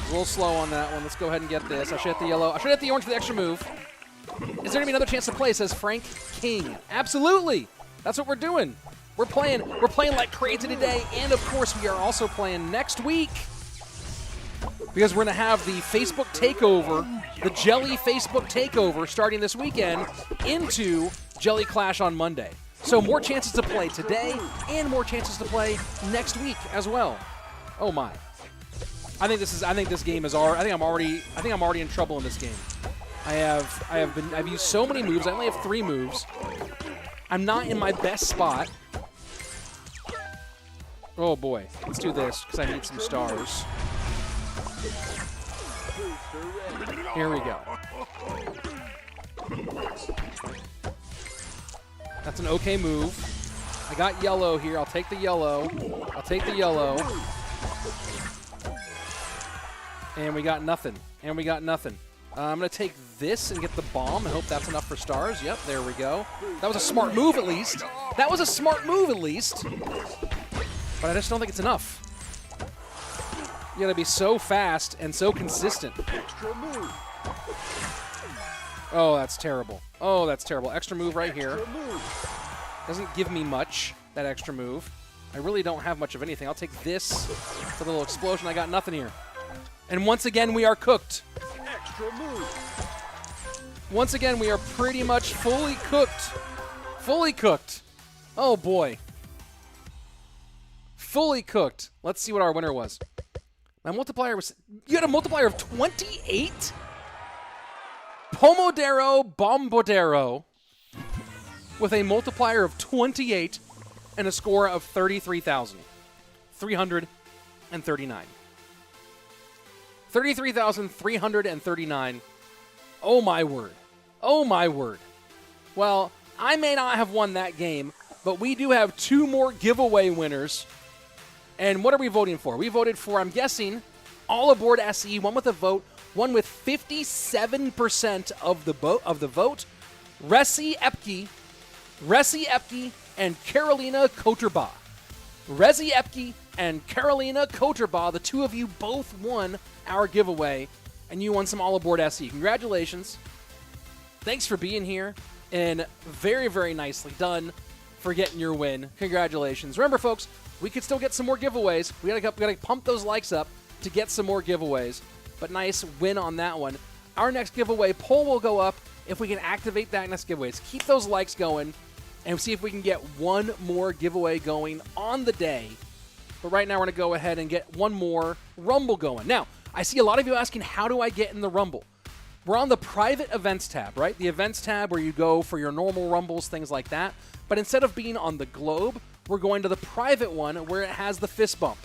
A: little slow on that one. Let's go ahead and get this. I should hit the yellow. I should hit the orange for the extra move. Is there going to be another chance to play, says Frank King. Absolutely. That's what we're doing. We're playing like crazy today, and of course we are also playing next week. Because we're going to have the Facebook takeover, the Jelly Facebook takeover starting this weekend into Jelly Clash on Monday. So more chances to play today and more chances to play next week as well. Oh my. I think this game is I think I'm already in trouble in this game. I've used so many moves. I only have 3 moves. I'm not in my best spot. Oh boy. Let's do this because I need some stars. Here we go. That's an okay move. I got yellow here. I'll take the yellow. I'll take the yellow. And we got nothing. And we got nothing. I'm going to take this and get the bomb and hope that's enough for stars. Yep, there we go. That was a smart move at least. That was a smart move at least. But I just don't think it's enough. You gotta be so fast and so consistent. Oh, that's terrible. Oh, that's terrible. Extra move right here. Doesn't give me much, that extra move. I really don't have much of anything. I'll take this. It's a little explosion. I got nothing here. And once again, we are cooked. Once again, we are pretty much fully cooked. Fully cooked. Oh, boy. Fully cooked. Let's see what our winner was. My multiplier was... You had a multiplier of 28? Pomodoro Bombodero with a multiplier of 28 and a score of 33,339. 33,339. Oh, my word. Oh, my word. Well, I may not have won that game, but we do have 2 more giveaway winners. And what are we voting for? We voted for, I'm guessing, All Aboard SE, one with a vote, one with 57% of the vote. Resi Epke, and Carolina Koterba. Resi Epke, and Carolina Koterbaugh. The two of you both won our giveaway, and you won some All Aboard SE. Congratulations. Thanks for being here, and very, very nicely done for getting your win. Congratulations. Remember, folks, we could still get some more giveaways. We gotta pump those likes up to get some more giveaways, but nice win on that one. Our next giveaway poll will go up if we can activate that next giveaway. So keep those likes going and see if we can get one more giveaway going on the day. But right now, we're going to go ahead and get one more Rumble going. Now, I see a lot of you asking, how do I get in the Rumble? We're on the private events tab, right? The events tab where you go for your normal Rumbles, things like that. But instead of being on the globe, we're going to the private one where it has the fist bump.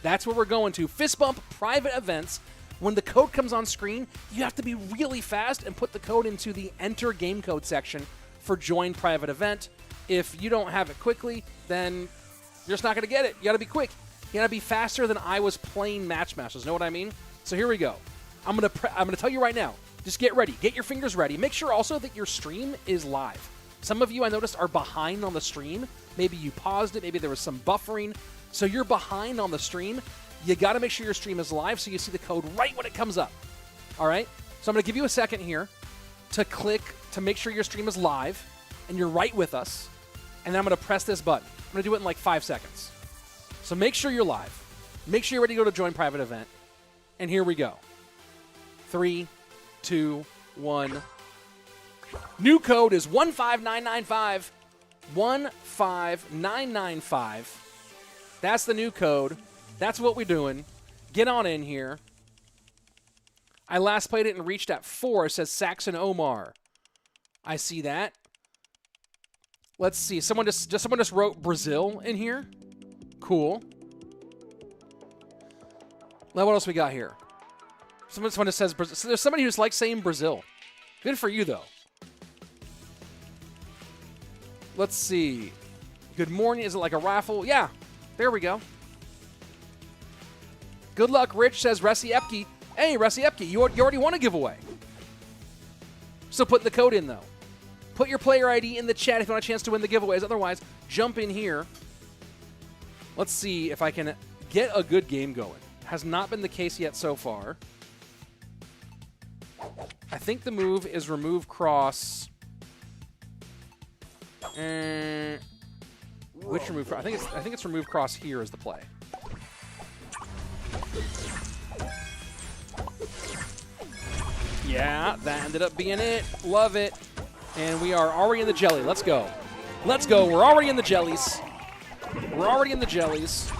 A: That's where we're going to. Fist bump private events. When the code comes on screen, you have to be really fast and put the code into the enter game code section for join private event. If you don't have it quickly, then you're just not going to get it. You got to be quick. You got to be faster than I was playing Match Masters. Know what I mean? So here we go. I'm gonna tell you right now. Just get ready. Get your fingers ready. Make sure also that your stream is live. Some of you, I noticed, are behind on the stream. Maybe you paused it. Maybe there was some buffering. So you're behind on the stream. You got to make sure your stream is live so you see the code right when it comes up. All right? So I'm going to give you a second here to click to make sure your stream is live and you're right with us. And then I'm going to press this button. I'm going to do it in like 5 seconds. So make sure you're live. Make sure you're ready to go to join private event. And here we go. 3, 2, 1. New code is 15995. 15995. That's the new code. That's what we're doing. Get on in here. I last played it and reached at 4, says Saxon Omar. I see that. Let's see. Someone just wrote Brazil in here. Cool. Now what else we got here? Someone just says Brazil. So there's somebody who's like saying Brazil. Good for you, though. Let's see. Good morning. Is it like a raffle? Yeah. There we go. Good luck, Rich, says Resi Epke. Hey, Resi Epke, you already won a giveaway. So put the code in, though. Put your player ID in the chat if you want a chance to win the giveaways. Otherwise, jump in here. Let's see if I can get a good game going. Has not been the case yet so far. I think the move is remove cross. Which remove cross? I think it's remove cross here is the play. Yeah, that ended up being it. Love it. And we are already in the jelly. Let's go. Let's go. We're already in the jellies. We're already in the jellies.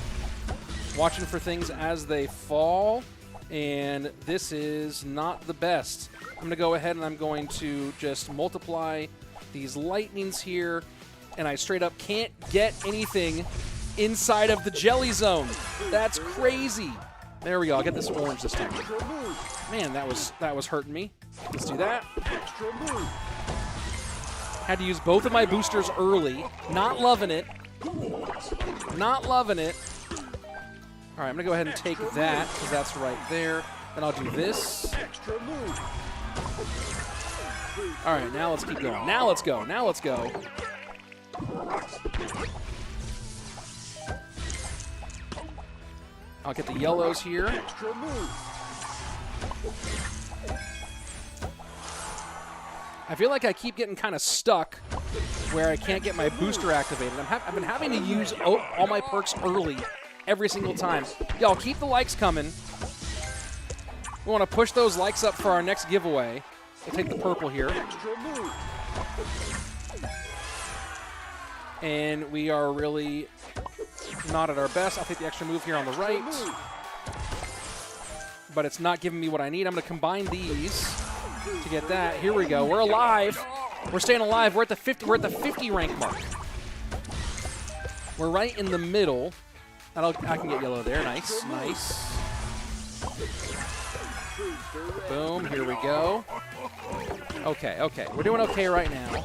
A: Watching for things as they fall. And this is not the best. I'm going to go ahead and I'm going to just multiply these lightnings here. And I straight up can't get anything inside of the jelly zone. That's crazy. There we go. I'll get this orange this time. Man, that was hurting me. Let's do that. Had to use both of my boosters early. Not loving it. Not loving it. All right, I'm going to go ahead and take that because that's right there. Then I'll do this. All right, now let's keep going. Now let's go. Now let's go. I'll get the yellows here. I feel like I keep getting kind of stuck where I can't get my booster activated. I've been having to use all my perks early every single time. Y'all, keep the likes coming. We want to push those likes up for our next giveaway. We'll take the purple here. And we are really not at our best. I'll take the extra move here on the right. But it's not giving me what I need. I'm going to combine these to get that. Here we go. We're alive. We're staying alive. We're at the 50. We're at the 50 rank mark. We're right in the middle. I can get yellow there. Nice. Nice. Boom. Here we go. Okay. Okay. We're doing okay right now.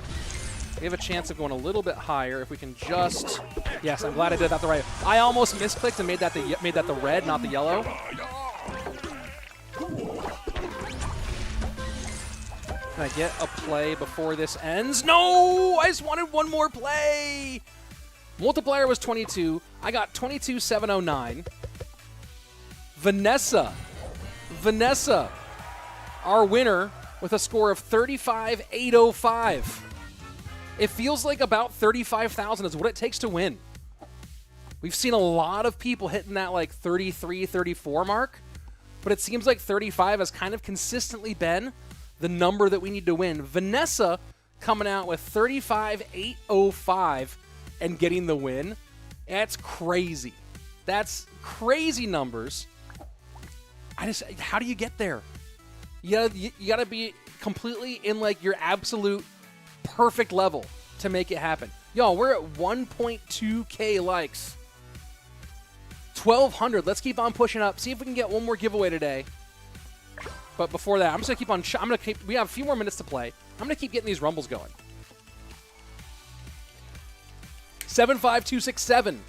A: We have a chance of going a little bit higher if we can just. Yes, I'm glad I did that the right. I almost misclicked and made that the red, not the yellow. Can I get a play before this ends? No! I just wanted one more play! Multiplier was 22. I got 22,709. Vanessa, our winner, with a score of 35,805. It feels like about 35,000 is what it takes to win. We've seen a lot of people hitting that like 33, 34 mark, but it seems like 35 has kind of consistently been the number that we need to win. Vanessa coming out with 35,805 and getting the win. That's crazy. That's crazy numbers. How do you get there? You gotta be completely in like your absolute perfect level to make it happen. Y'all, we're at 1.2K likes. 1,200. Let's keep on pushing up. See if we can get one more giveaway today. But before that, I'm just gonna keep on. We have a few more minutes to play. I'm gonna keep getting these rumbles going. 75267.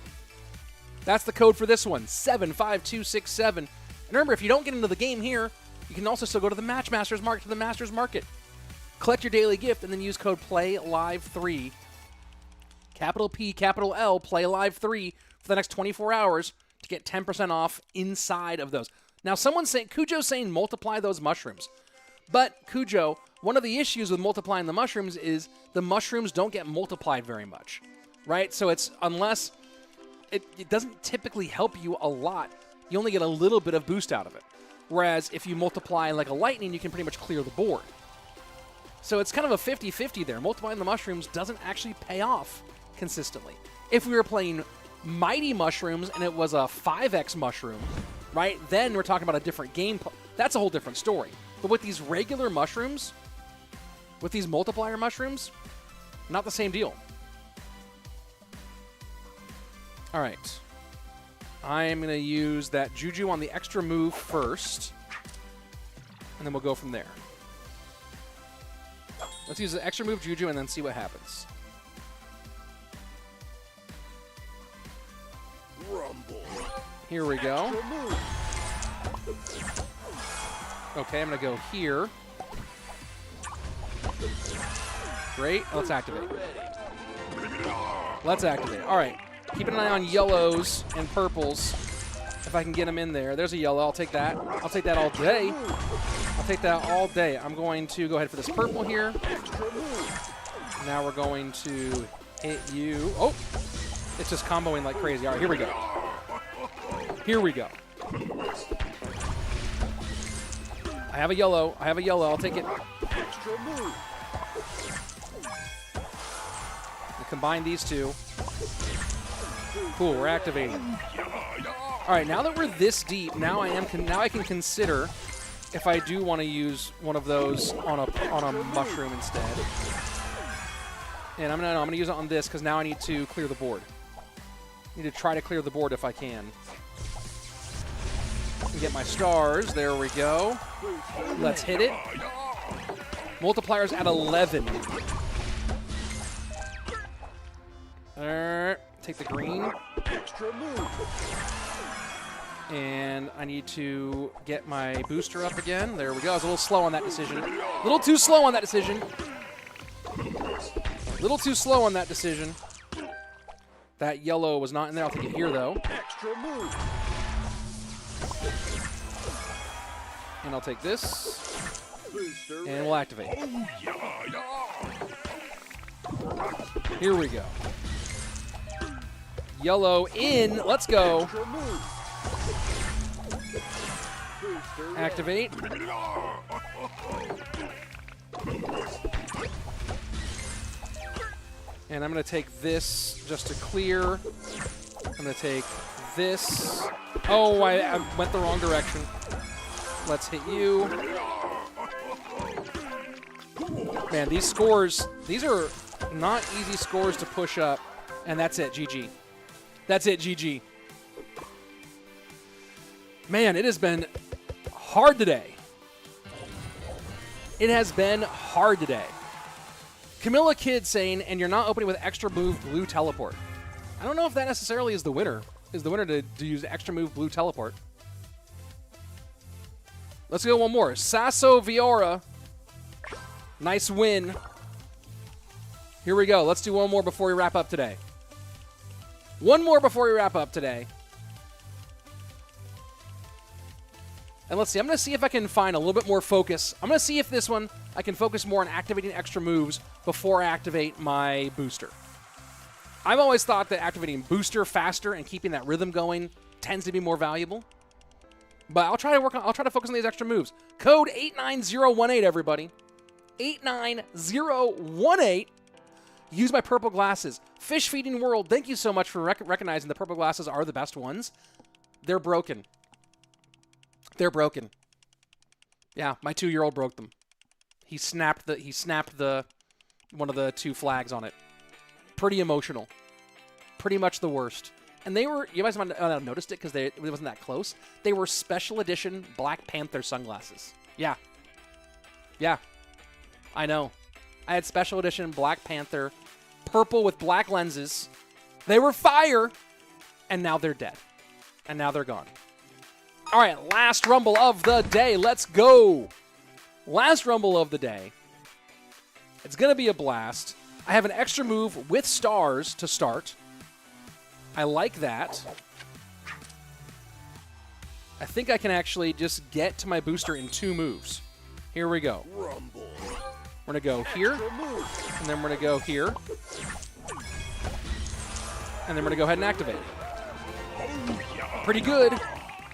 A: That's the code for this one. 75267. And remember, if you don't get into the game here, you can also still go to the Matchmasters Market, to the Masters Market. Collect your daily gift and then use code PLAYLIVE3. Capital P, capital L, PLAYLIVE3 for the next 24 hours to get 10% off inside of those. Now, Cujo's saying multiply those mushrooms. But, Cujo, one of the issues with multiplying the mushrooms is the mushrooms don't get multiplied very much, right? So it doesn't typically help you a lot. You only get a little bit of boost out of it. Whereas if you multiply like a lightning, you can pretty much clear the board. So it's kind of a 50-50 there. Multiplying the mushrooms doesn't actually pay off consistently. If we were playing Mighty Mushrooms and it was a 5x mushroom, right, then we're talking about a different game. That's a whole different story. But with these regular mushrooms, with these multiplier mushrooms, not the same deal. All right. I'm going to use that Juju on the extra move first, and then we'll go from there. Let's use the extra move Juju and then see what happens.
B: Rumble.
A: Here we go. Okay, I'm going to go here. Great. Let's activate. Let's activate. All right. Keeping an eye on yellows and purples. If I can get them in there. There's a yellow. I'll take that. I'll take that all day. I'll take that all day. I'm going to go ahead for this purple here. Now we're going to hit you. Oh, it's just comboing like crazy. All right, here we go. Here we go. I have a yellow. I'll take it. We'll combine these two. Cool, we're activating. All right, now that we're this deep, now I can consider if I do want to use one of those on a mushroom instead. And I'm gonna use it on this because now I need to clear the board. I need to try to clear the board if I can. And get my stars. There we go. Let's hit it. Multipliers at 11. Take the green. And I need to get my booster up again. There we go. I was a little slow on that decision. A little too slow on that decision. Little too slow on that decision. That yellow was not in there. I'll take it here, though. And I'll take this. And we'll activate. Here we go. Yellow in. Let's go. Activate. And I'm going to take this just to clear. I'm going to take this. Oh, I went the wrong direction. Let's hit you. Man, these scores, these are not easy scores to push up. And that's it, GG. That's it, GG. Man, it has been hard today. It has been hard today. Camilla Kidd saying, and you're not opening with extra move blue teleport. I don't know if that necessarily is the winner. Is the winner to use extra move blue teleport. Let's go one more. Sasso Viora. Nice win. Here we go. Let's do one more before we wrap up today. One more before we wrap up today. And let's see. I'm going to see if I can find a little bit more focus. I'm going to see if this one I can focus more on activating extra moves before I activate my booster. I've always thought that activating booster faster and keeping that rhythm going tends to be more valuable. But I'll try to focus on these extra moves. Code 89018, everybody. 89018. Use my purple glasses. Fish Feeding World, thank you so much for recognizing the purple glasses are the best ones. They're broken. They're broken. Yeah, my 2-year-old broke them. He snapped the one of the 2 flags on it. Pretty emotional. Pretty much the worst. And they were, you guys might not have noticed it because it wasn't that close. They were special edition Black Panther sunglasses. Yeah. Yeah. I know. I had special edition Black Panther, purple with black lenses. They were fire, and now they're dead. And now they're gone. All right, last Rumble of the day. Let's go. Last Rumble of the day. It's going to be a blast. I have an extra move with stars to start. I like that. I think I can actually just get to my booster in 2 moves. Here we go.
B: Rumble.
A: We're going to go here, and then we're going to go here. And then we're going to go ahead and activate. Pretty good.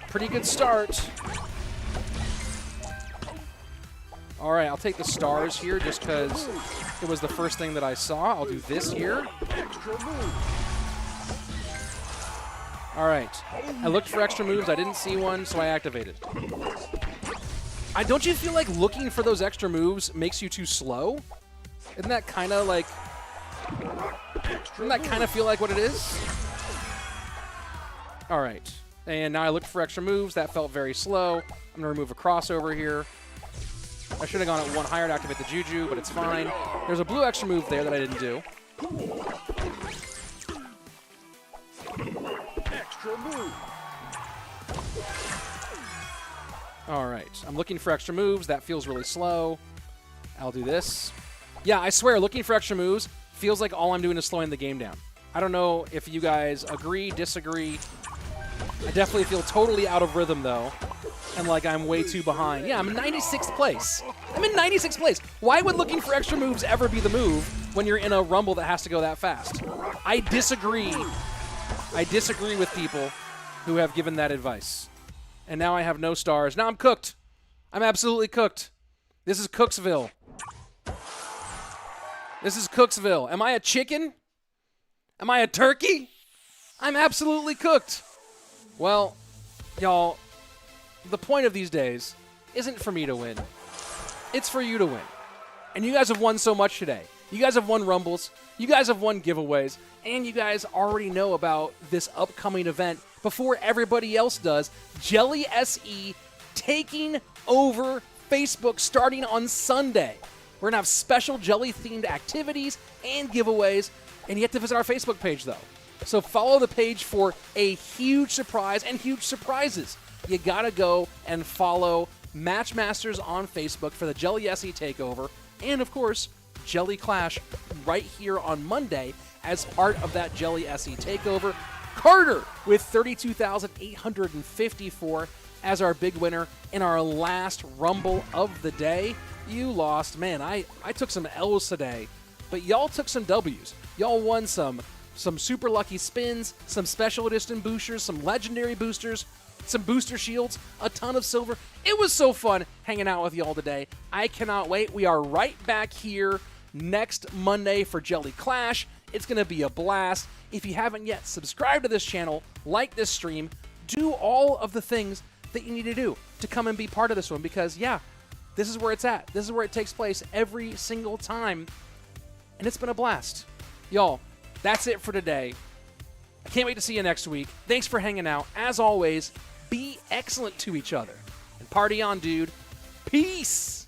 A: Pretty good start. All right, I'll take the stars here just because it was the first thing that I saw. I'll do this here. All right. I looked for extra moves. I didn't see one, so I activated. Don't you feel like looking for those extra moves makes you too slow? Isn't that kind of like... Doesn't that kind of feel like what it is? All right. And now I looked for extra moves. That felt very slow. I'm going to remove a crossover here. I should have gone at 1 higher to activate the Juju, but it's fine. There's a blue extra move there that I didn't do.
B: Extra move.
A: All right. I'm looking for extra moves. That feels really slow. I'll do this. Yeah, I swear, looking for extra moves feels like all I'm doing is slowing the game down. I don't know if you guys agree, disagree. I definitely feel totally out of rhythm, though, and like I'm way too behind. Yeah, I'm in 96th place. I'm in 96th place. Why would looking for extra moves ever be the move when you're in a rumble that has to go that fast? I disagree. I disagree with people who have given that advice. And now I have no stars. Now I'm cooked. I'm absolutely cooked. This is Cooksville. This is Cooksville. Am I a chicken? Am I a turkey? I'm absolutely cooked. Well, y'all, the point of these days isn't for me to win. It's for you to win. And you guys have won so much today. You guys have won Rumbles. You guys have won giveaways. And you guys already know about this upcoming event before everybody else does. Jelly SE taking over Facebook starting on Sunday. We're going to have special Jelly-themed activities and giveaways. And you have to visit our Facebook page, though. So follow the page for a huge surprise and huge surprises. You got to go and follow Matchmasters on Facebook for the Jelly SE takeover. And, of course, Jelly Clash right here on Monday as part of that Jelly SE takeover. Carter with 32,854 as our big winner in our last Rumble of the day. You lost. Man, I took some L's today, but y'all took some W's. Y'all won some super lucky spins, some special edition boosters, some legendary boosters, some booster shields, a ton of silver. It was so fun hanging out with y'all today. I cannot wait. We are right back here next Monday for Jelly Clash. It's going to be a blast. If you haven't yet, subscribe to this channel, like this stream, do all of the things that you need to do to come and be part of this one because, yeah, this is where it's at. This is where it takes place every single time, and it's been a blast. Y'all, that's it for today. I can't wait to see you next week. Thanks for hanging out. As always, be excellent to each other. And party on, dude. Peace!